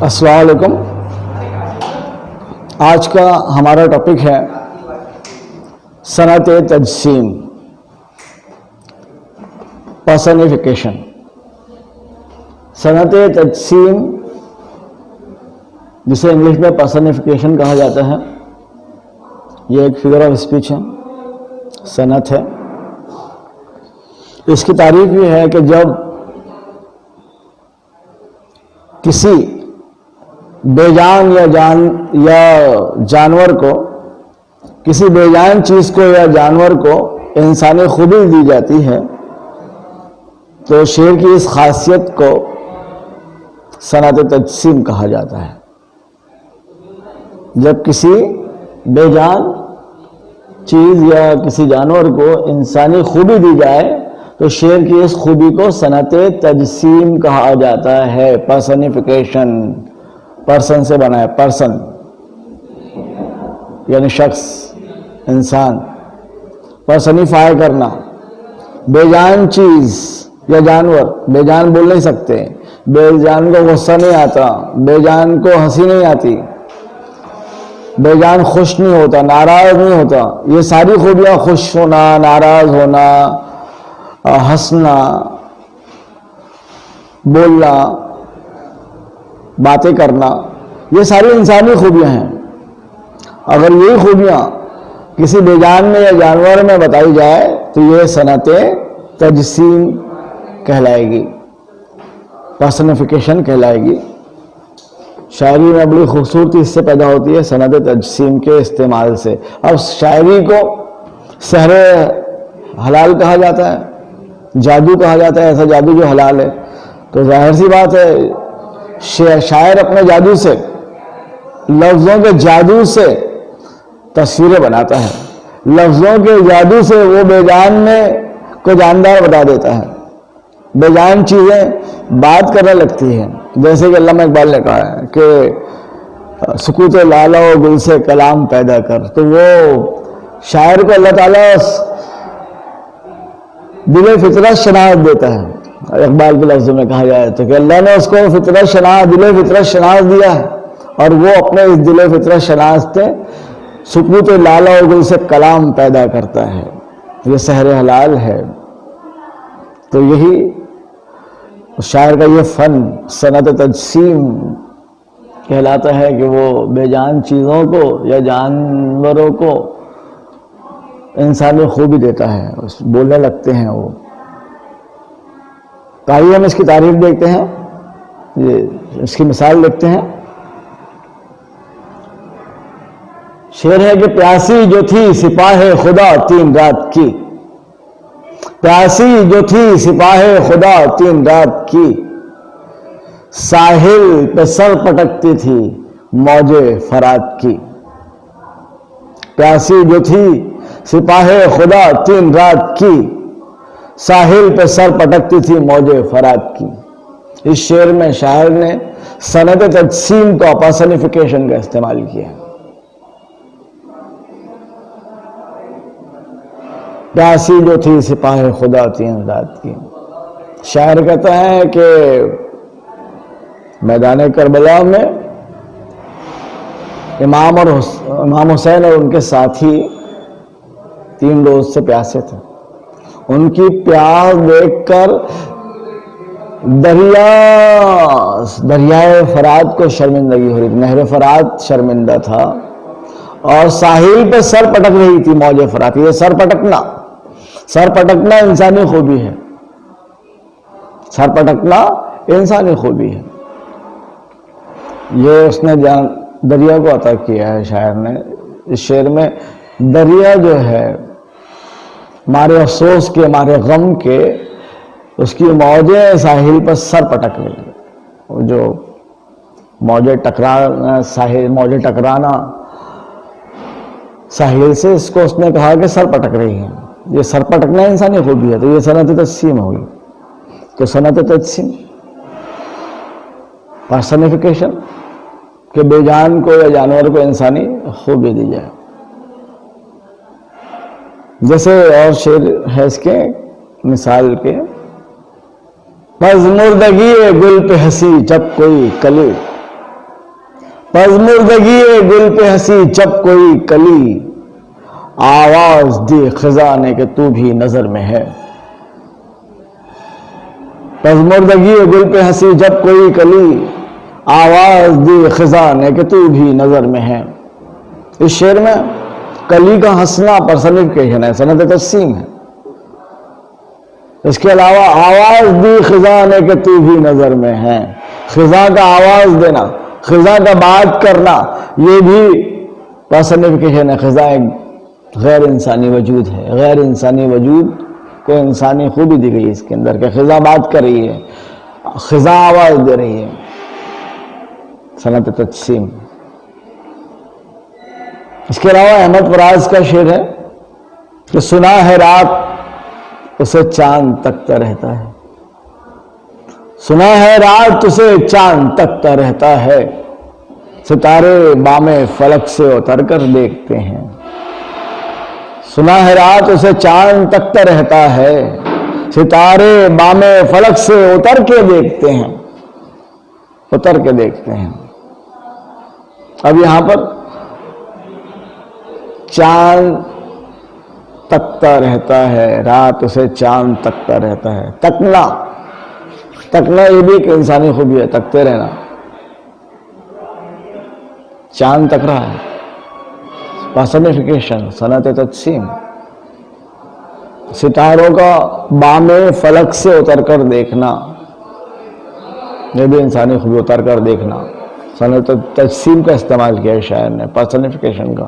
السلام علیکم. آج کا ہمارا ٹاپک ہے صنعت تجسیم، پرسنیفیکیشن. صنعت تجسیم جسے انگلش میں پرسنیفیکیشن کہا جاتا ہے، یہ ایک فگر آف اسپیچ ہے، صنعت ہے. اس کی تعریف یہ ہے کہ جب کسی بے جان یا جانور کو، کسی بے جان چیز کو یا جانور کو انسانی خوبی دی جاتی ہے، تو شعر کی اس خاصیت کو صنعت تجسیم کہا جاتا ہے. جب کسی بے جان چیز یا کسی جانور کو انسانی خوبی دی جائے تو شعر کی اس خوبی کو صنعت تجسیم کہا جاتا ہے. پرسنیفیکیشن، پرسن سے بنا ہے، پرسن یعنی شخص، انسان. پرسنیفائی کرنا. بے جان چیز یا جانور، بے جان بول نہیں سکتے، بے جان کو غصہ نہیں آتا، بے جان کو ہنسی نہیں آتی، بے جان خوش نہیں ہوتا، ناراض نہیں ہوتا. یہ ساری خوبیاں، خوش ہونا، ناراض ہونا، ہنسنا، بولنا، باتیں کرنا، یہ ساری انسانی خوبیاں ہیں. اگر یہی خوبیاں کسی بے جان میں یا جانور میں بتائی جائے تو یہ صنعت تجسیم کہلائے گی، پرسنیفیکیشن کہلائے گی. شاعری میں بڑی خوبصورتی اس سے پیدا ہوتی ہے، صنعت تجسیم کے استعمال سے. اب شاعری کو سحر حلال کہا جاتا ہے، جادو کہا جاتا ہے، ایسا جادو جو حلال ہے. تو ظاہر سی بات ہے شاعر اپنے جادو سے، لفظوں کے جادو سے تصویریں بناتا ہے. لفظوں کے جادو سے وہ بے جان میں کو جاندار بتا دیتا ہے. بے جان چیزیں بات کرنے لگتی ہیں. جیسے کہ علامہ اقبال نے کہا ہے کہ سکوت لالا و گل سے کلام پیدا کر. تو وہ شاعر کو اللہ تعالیٰ دل فطرت شناخت دیتا ہے. اقبال کے لفظوں میں کہا جائے تو کہ اللہ نے اس کو فطرت شناخت، دل فطرت شناخت دیا ہے، اور وہ اپنے اس دل فطرت شناخت سے سکوت لالا و گل سے کلام پیدا کرتا ہے. یہ سحر حلال ہے. تو یہی شاعر کا یہ فن صنعت تجسیم کہلاتا ہے کہ وہ بے جان چیزوں کو یا جانوروں کو انسانی خوبی دیتا ہے، بولنے لگتے ہیں وہ. آئیے ہم اس کی تعریف دیکھتے ہیں، یہ اس کی مثال دیکھتے ہیں. شعر ہے کہ پیاسی جو تھی سپاہ خدا 3 رات کی، پیاسی جو تھی سپاہ خدا 3 رات کی، ساحل پہ سر پٹکتی تھی موج فرات کی. پیاسی جو تھی سپاہ خدا 3 رات کی، ساحل پہ سر پٹکتی تھی موج فرات کی. اس شعر میں شاعر نے صنعت تجسیم کا، پرسنیفیکیشن کا استعمال کیا. پیاسی جو تھی سپاہ خدا 3 رات کی. شاعر کہتا ہے کہ میدان کربلا میں امام حسین اور ان کے ساتھی 3 روز سے پیاسے تھے. ان کی پیاس دیکھ کر دریائے فرات کو شرمندگی ہو رہی تھی. نہر فرات شرمندہ تھا اور ساحل پہ سر پٹک رہی تھی موج فرات. یہ سر پٹکنا انسانی خوبی ہے. سر پٹکنا انسانی خوبی ہے. یہ اس نے دریا کو عطا کیا ہے شاعر نے. اس شعر میں دریا جو ہے ہمارے افسوس کے، ہمارے غم کے، اس کی موجیں ساحل پر سر پٹک رہی ہیں. جو موجیں ٹکرانا ساحل سے، اس کو اس نے کہا کہ سر پٹک رہی ہیں. یہ سر پٹکنا انسانی خوبی ہے. تو یہ صنعت تجسیم ہوگی. تو صنعت تجسیم، پرسنیفیکیشن، کہ بے جان کو یا جانور کو انسانی خوبی دی جائے. جیسے اور شعر ہے اس کے مثال کے، پز مردگی گل پہ ہنسی جب کوئی کلی، پژمردگی گل پہ ہنسی جب کوئی کلی، آواز دی خزاں نے کہ تو بھی نظر میں ہے۔ پژمردگی گل پہ ہنسی جب کوئی کلی، آواز دی خزاں نے کہ تو بھی نظر میں ہے۔ اس شعر میں کلی کا ہنسنا پرسنیفیکیشن ہے، صنعت تجسیم ہے۔ اس کے علاوہ آواز دی خزاں نے کہ تو بھی نظر میں ہے، خزاں کا آواز دینا، خزاں کا بات کرنا، یہ بھی پرسنیفیکیشن ہے۔ خزاں ایک غیر انسانی وجود ہے، غیر انسانی وجود کو انسانی خوبی دی گئی اس کے اندر کہ خزاں بات کر رہی ہے، خزاں آواز دے رہی ہے۔ صنعت تجسیم۔ اس کے علاوہ احمد فراز کا شعر ہے کہ سنا ہے رات اسے چاند تکتا رہتا ہے، سنا ہے رات اسے چاند تکتا رہتا ہے، ستارے بام فلک سے اتر کر دیکھتے ہیں۔ سنا ہے رات اسے چاند تکتا رہتا ہے، ستارے بام فلک سے اتر کے دیکھتے ہیں، اتر کے دیکھتے ہیں۔ اب یہاں پر چاند تکتا رہتا ہے، رات اسے چاند تکتا رہتا ہے۔ تکنا، تکنا یہ بھی ایک انسانی خوبی ہے، تکتے رہنا۔ چاند تک رہا ہے، پرسنیفیکیشن، صنعت تجسیم۔ ستاروں کا بام فلک سے اتر کر دیکھنا، یہ بھی انسانی خوبی، اتر کر دیکھنا۔ صنعت تجسیم کا استعمال کیا ہے شاعر نے، پرسنیفیکیشن کا۔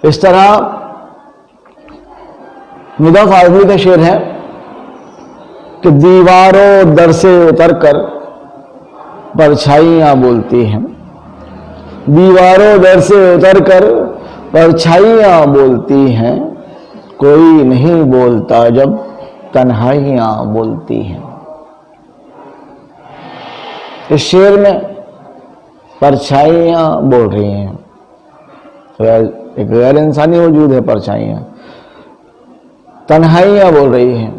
اس طرح ندا فاضلی کا شعر ہے کہ دیواروں در سے اتر کر پرچھائیاں بولتی ہیں، دیواروں در سے اتر کر پرچھائیاں بولتی ہیں، کوئی نہیں بولتا جب تنہائیاں بولتی ہیں۔ اس شعر میں پرچھائیاں بول رہی ہیں، ایک غیر انسانی وجود ہے پرچھائیاں، تنہائیاں بول رہی ہیں،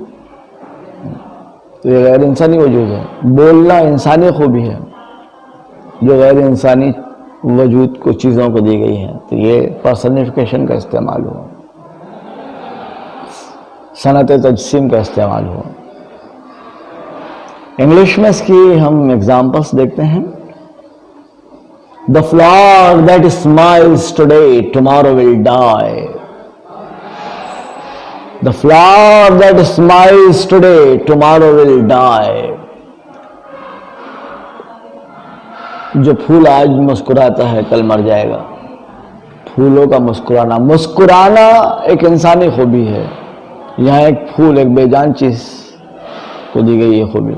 تو یہ غیر انسانی وجود ہے۔ بولنا انسانی خوبی ہے جو غیر انسانی وجود کو، چیزوں کو دی گئی ہے، تو یہ پرسنیفیکیشن کا استعمال ہوا، صنعت تجسیم کا استعمال ہوا۔ انگلش میں اس کی ہم ایگزامپلس دیکھتے ہیں۔ The flower that smiles today, tomorrow will die. The flower that smiles today, tomorrow will die. جو پھول آج مسکراتا ہے کل مر جائے گا۔ پھولوں کا مسکرانا، مسکرانا ایک انسانی خوبی ہے۔ یہاں ایک پھول، ایک بے جان چیز کو دی گئی یہ خوبی۔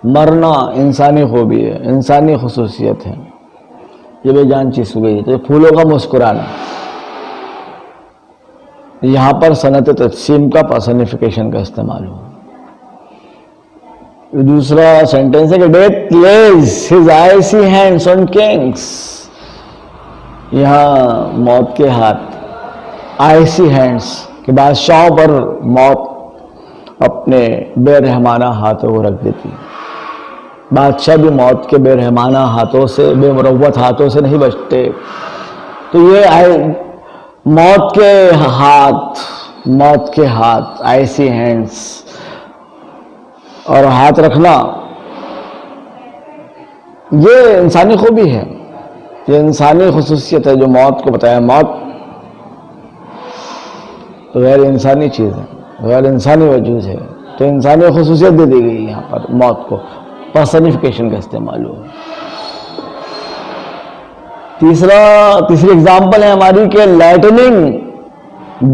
مرنا انسانی خوبی ہے، انسانی خصوصیت ہے، یہ بے جان چیز ہو گئی۔ تو پھولوں کا مسکرانا، یہاں پر صنعت تجسیم کا پرسنیفیکیشن کا استعمال ہوا۔ دوسرا سینٹینس ہے کہ death lays his icy hands on kings, یہاں موت کے ہاتھ، آئسی ہینڈس کہ بادشاہوں پر موت اپنے بے رحمانہ ہاتھوں کو رکھ دیتی۔ بادشاہ بھی موت کے بے رحمانہ ہاتھوں سے، بے مروت ہاتھوں سے نہیں بچتے۔ تو یہ موت کے ہاتھ، موت کے ہاتھ، آئسی ہینڈس، اور ہاتھ رکھنا یہ انسانی خوبی ہے، یہ انسانی خصوصیت ہے جو موت کو بتایا۔ موت غیر انسانی چیز ہے، غیر انسانی وجود ہے، تو انسانی خصوصیت دے دی گئی یہاں پر موت کو، پرسنیفیکیشن کا استعمال ہوا۔ تیسری اگزامپل ہے ہماری کہ Lightning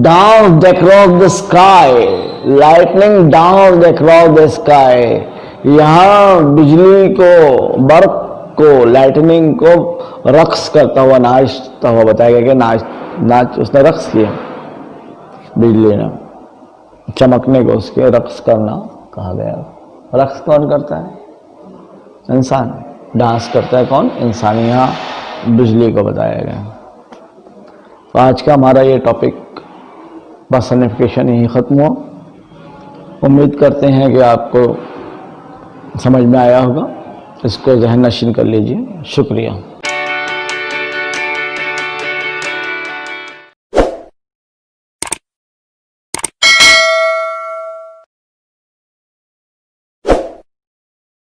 down across the sky, Lightning down across the sky, یہاں بجلی کو، برق کو، لائٹننگ کو رقص کرتا ہوا، ناچتا ہوا بتایا گیا کہ اس نے رقص کیا، بجلی نے چمکنے کو اس کے رقص کرنا کہا گیا۔ رقص کون کرتا ہے؟ انسان۔ ڈانس کرتا ہے کون؟ انسان۔ یہاں بجلی کو بتایا گیا۔ تو آج کا ہمارا یہ ٹاپک پرسنیفیکیشن یہی ختم ہوا۔ امید کرتے ہیں کہ آپ کو سمجھ میں آیا ہوگا، اس کو ذہن نشین کر لیجئے۔ شکریہ۔